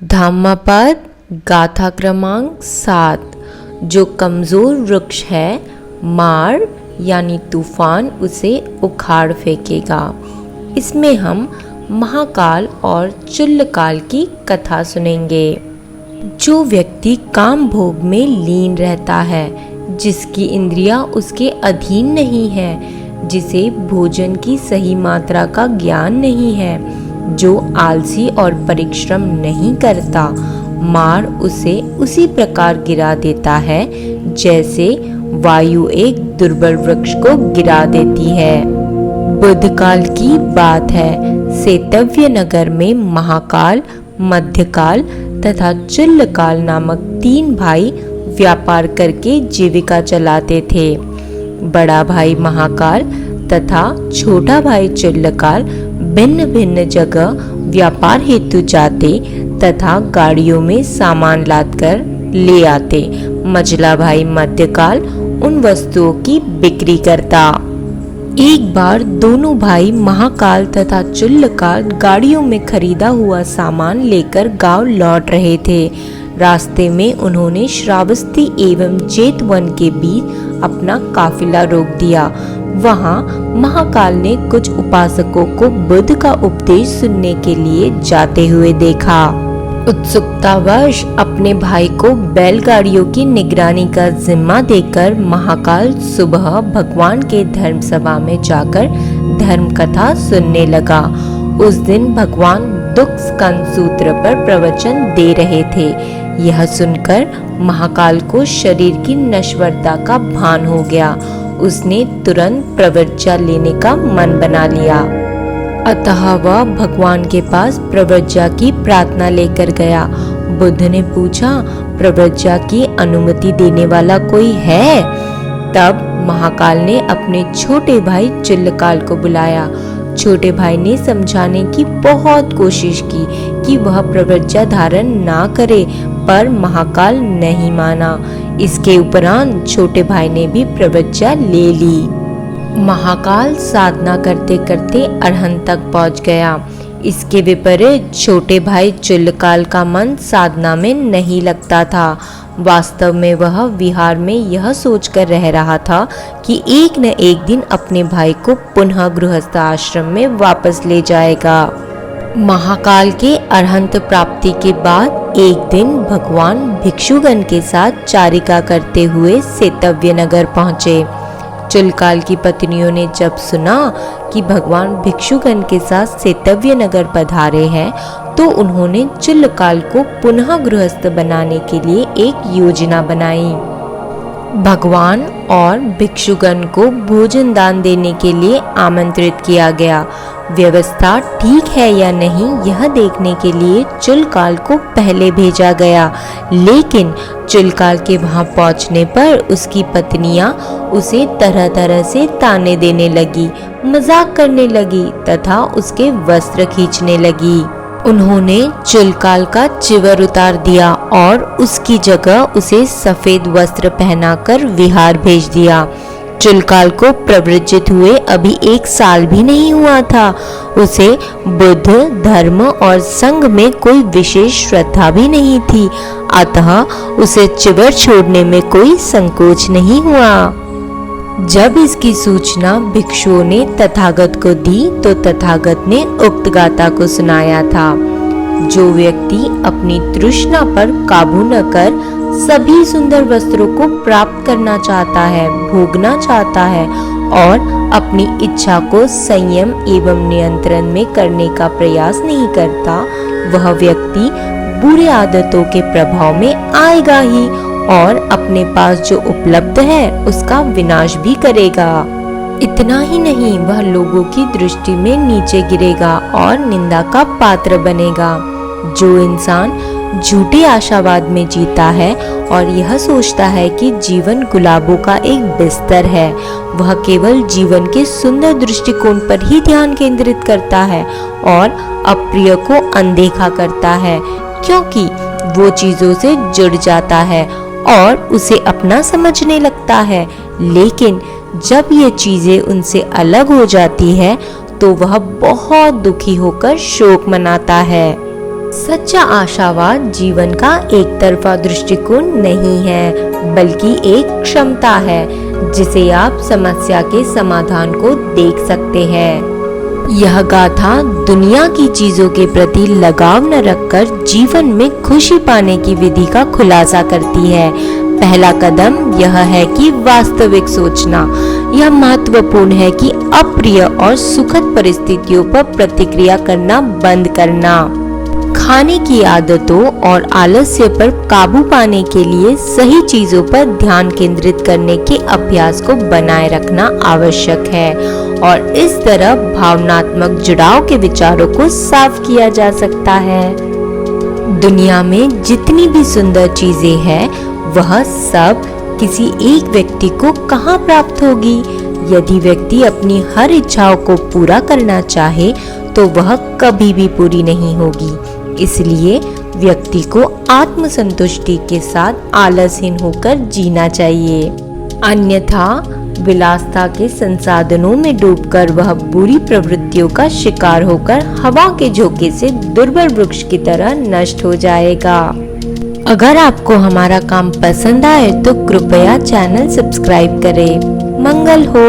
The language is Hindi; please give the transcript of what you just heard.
धम्मपद गाथा क्रमांक 7। जो कमज़ोर वृक्ष है, मार यानी तूफान उसे उखाड़ फेंकेगा। इसमें हम महाकाल और चुल्लकाल की कथा सुनेंगे। जो व्यक्ति काम भोग में लीन रहता है, जिसकी इंद्रियां उसके अधीन नहीं है, जिसे भोजन की सही मात्रा का ज्ञान नहीं है, जो आलसी और परिश्रम नहीं करता, मार उसे उसी प्रकार गिरा देता है जैसे वायु एक दुर्बल वृक्ष को गिरा देती है। बुद्धकाल की बात है। सेतव्य नगर में महाकाल, मध्यकाल तथा चुल्लकाल नामक 3 भाई व्यापार करके जीविका चलाते थे। बड़ा भाई महाकाल तथा छोटा भाई चुल्लकाल भिन्न भिन्न जगह व्यापार हेतु जाते तथा गाड़ियों में सामान लादकर ले आते। मझला भाई मध्यकाल उन वस्तुओं की बिक्री करता। एक बार दोनों भाई महाकाल तथा चुल्लकाल गाड़ियों में खरीदा हुआ सामान लेकर गांव लौट रहे थे। रास्ते में उन्होंने श्रावस्ती एवं जेतवन के बीच अपना काफिला रोक दिया। वहां महाकाल ने कुछ उपासकों को बुद्ध का उपदेश सुनने के लिए जाते हुए देखा। उत्सुकतावश अपने भाई को बैलगाड़ियों की निगरानी का जिम्मा देकर महाकाल सुबह भगवान के धर्म सभा में जाकर धर्म कथा सुनने लगा। उस दिन भगवान दुख स्कंद सूत्र पर प्रवचन दे रहे थे। यह सुनकर महाकाल को शरीर की नश्वरता का भान हो गया। उसने तुरंत प्रव्रज्या लेने का मन बना लिया। अतः वह भगवान के पास प्रव्रज्या की प्रार्थना लेकर गया। बुद्ध ने पूछा, प्रव्रज्या की अनुमति देने वाला कोई है? तब महाकाल ने अपने छोटे भाई चुल्लकाल को बुलाया। छोटे भाई ने समझाने की बहुत कोशिश की कि वह प्रव्रज्या धारण ना करे, पर महाकाल नहीं माना। इसके उपरांत छोटे भाई ने भी प्रव्रज्या ले ली। महाकाल साधना करते करते अरहंत तक पहुंच गया। इसके विपरीत छोटे भाई चुल्लकाल का मन साधना में नहीं लगता था। वास्तव में वह विहार में यह सोचकर रह रहा था कि एक न एक दिन अपने भाई को पुनः गृहस्थ आश्रम में वापस ले जाएगा। महाकाल के अरहंत प्राप्ति के बाद एक दिन भगवान भिक्षुगण के साथ चारिका करते हुए सेतव्य नगर पहुँचे। चुल्लकाल की पत्नियों ने जब सुना कि भगवान भिक्षुगण के साथ सेतव्य नगर पधारे हैं, तो उन्होंने चुल्लकाल को पुनः गृहस्थ बनाने के लिए एक योजना बनाई। भगवान और भिक्षुगण को भोजन दान देने के लिए आमंत्रित किया गया। व्यवस्था ठीक है या नहीं यह देखने के लिए चुल्लकाल को पहले भेजा गया, लेकिन चुल्लकाल के वहां पहुंचने पर उसकी पत्नियां उसे तरह तरह से ताने देने लगी, मजाक करने लगी तथा उसके वस्त्र खींचने लगी। उन्होंने चुल्लकाल का चिवर उतार दिया और उसकी जगह उसे सफेद वस्त्र पहनाकर विहार भेज दिया। चुल्लकाल को प्रव्रजित हुए अभी 1 साल भी नहीं हुआ था। उसे बुद्ध, धर्म और संघ में कोई विशेष श्रद्धा भी नहीं थी, अतः उसे चिवर छोड़ने में कोई संकोच नहीं हुआ। जब इसकी सूचना भिक्षुओं ने तथागत को दी, तो तथागत ने उक्त गाथा को सुनाया था। जो व्यक्ति अपनी तृष्णा पर काबू न कर सभी सुंदर वस्त्रों को प्राप्त करना चाहता है, भोगना चाहता है और अपनी इच्छा को संयम एवं नियंत्रण में करने का प्रयास नहीं करता, वह व्यक्ति बुरी आदतों के प्रभाव में आएगा ही और अपने पास जो उपलब्ध है उसका विनाश भी करेगा। इतना ही नहीं, वह लोगों की दृष्टि में नीचे गिरेगा और निंदा का पात्र बनेगा। जो इंसान झूठे आशावाद में जीता है और यह सोचता है कि जीवन गुलाबों का एक बिस्तर है, वह केवल जीवन के सुंदर दृष्टिकोण पर ही ध्यान केंद्रित करता है और अप्रिय को अनदेखा करता है, क्योंकि वो चीजों से जुड़ जाता है और उसे अपना समझने लगता है। लेकिन जब ये चीजें उनसे अलग हो जाती है, तो वह बहुत दुखी होकर शोक मनाता है। सच्चा आशावाद जीवन का एक तरफा दृष्टिकोण नहीं है, बल्कि एक क्षमता है जिसे आप समस्या के समाधान को देख सकते हैं। यह गाथा दुनिया की चीजों के प्रति लगाव न रखकर जीवन में खुशी पाने की विधि का खुलासा करती है। पहला कदम यह है कि वास्तविक सोचना। यह महत्वपूर्ण है कि अप्रिय और सुखद परिस्थितियों पर प्रतिक्रिया करना बंद करना। खाने की आदतों और आलस्य पर काबू पाने के लिए सही चीजों पर ध्यान केंद्रित करने के अभ्यास को बनाए रखना आवश्यक है और इस तरह भावनात्मक जुड़ाव के विचारों को साफ किया जा सकता है। दुनिया में जितनी भी सुंदर चीजें हैं, वह सब किसी एक व्यक्ति को कहाँ प्राप्त होगी? यदि व्यक्ति अपनी हर इच्छाओं को पूरा करना चाहे तो वह कभी भी पूरी नहीं होगी। इसलिए व्यक्ति को आत्मसंतुष्टि के साथ आलसहीन होकर जीना चाहिए, अन्यथा विलासता के संसाधनों में डूबकर वह बुरी प्रवृत्तियों का शिकार होकर हवा के झोंके से दुर्बल वृक्ष की तरह नष्ट हो जाएगा। अगर आपको हमारा काम पसंद आए तो कृपया चैनल सब्सक्राइब करें। मंगल हो।